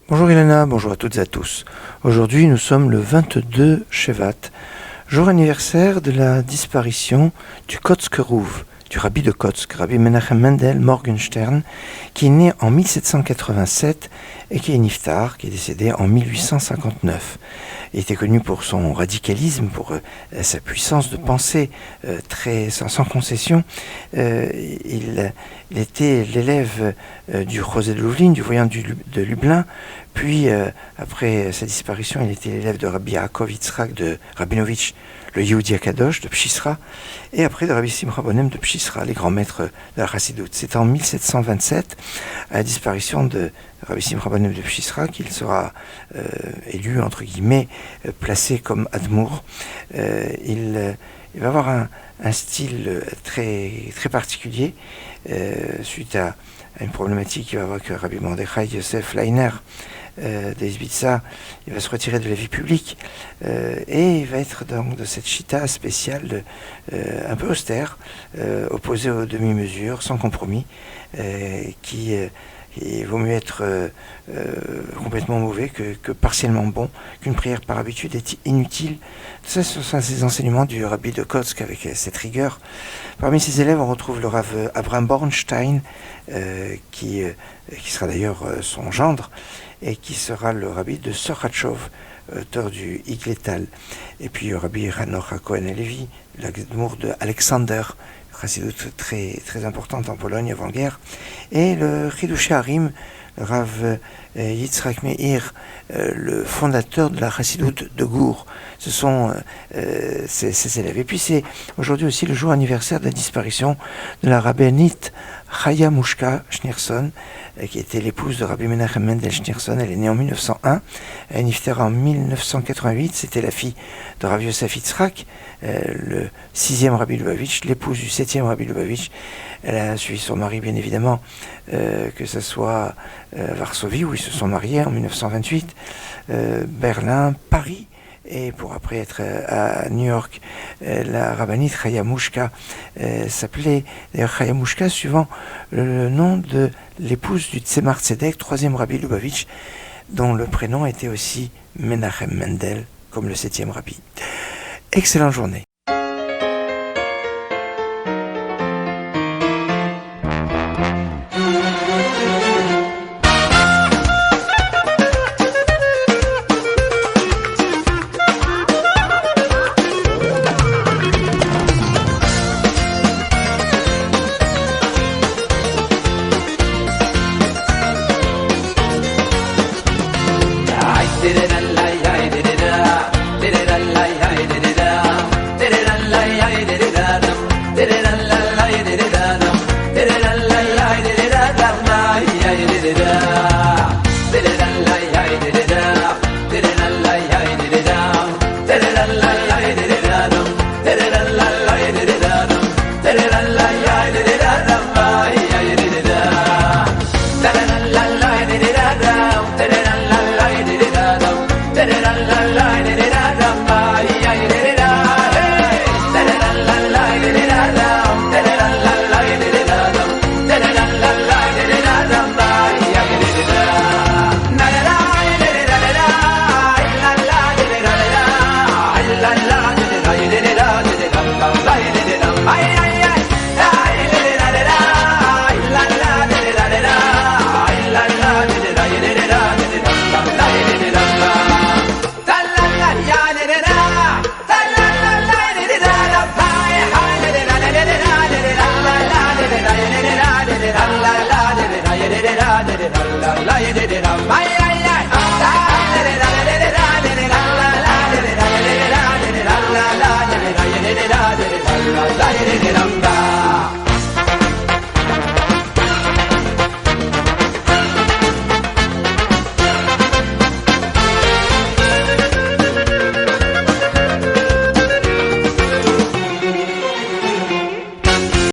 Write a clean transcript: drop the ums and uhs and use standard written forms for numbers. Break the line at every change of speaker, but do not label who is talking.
Bonjour Ilana, bonjour à toutes et à tous. Aujourd'hui nous sommes le 22 Shevat, jour anniversaire de la disparition du Kotzker Rouv, du rabbi de Kotzk, Rabbi Menachem Mendel Morgenstern, qui est né en 1787 et qui est niftar, qui est décédé en 1859. Il était connu pour son radicalisme, pour sa puissance de pensée sans concession. Il était l'élève du José de Lublin, du voyant de Lublin. Puis, après sa disparition, il était l'élève de Rabbi Yaakov Yitzhak de Rabinovitch, le Yehudi Akadosh de Pshisra, et après de Rabbi Simcha Bonem de Pshisra, les grands maîtres de la Chassidut. C'est en 1727, à la disparition de Rabbi Simcha Bonem de Pshisra, qu'il sera élu, entre guillemets, placé comme Admour. Il va avoir un style très, très particulier, suite à une problématique qu'il va avoir avec Rabbi Mordechai Yosef Leiner d'Eizbitza. Il va se retirer de la vie publique et il va être donc de cette chita spéciale un peu austère, opposée aux demi-mesures, sans compromis, il vaut mieux être complètement mauvais que partiellement bon, qu'une prière par habitude est inutile. Ça, ce sont ces enseignements du rabbi de Kotzk avec cette rigueur. Parmi ses élèves, on retrouve le rav Abraham Bornstein, qui sera d'ailleurs son gendre, et qui sera le rabbi de Sorachov, auteur du Igletal. Et puis le rabbi Hanoch Cohen Levi, l'Admour de Alexander, chassidut très, très importante en Pologne avant-guerre, et le Chidush Harim, le Rav Yitzhak Meir, le fondateur de la chassidut de Gour. Ce sont ses élèves. Et puis c'est aujourd'hui aussi le jour anniversaire de la disparition de la rabbinite Chaya Mushka Schneerson, qui était l'épouse de Rabbi Menachem Mendel Schneerson. Elle est née en 1901, elle est niftar en 1988. C'était la fille de Rav Yosef Yitzhak, le 6e Rabbi Lubavitch, l'épouse du 7e Rabbi Lubavitch. Elle a suivi son mari, bien évidemment, que ce soit Varsovie, où ils se sont mariés en 1928, Berlin, Paris, et pour après être à New York. La rabbinite Chaya Mushka s'appelait d'ailleurs Chaya Mushka suivant le nom de l'épouse du Tzemar Tzedek, 3e Rabbi Lubavitch, dont le prénom était aussi Menachem Mendel, comme le 7e Rabbi. Excellente journée.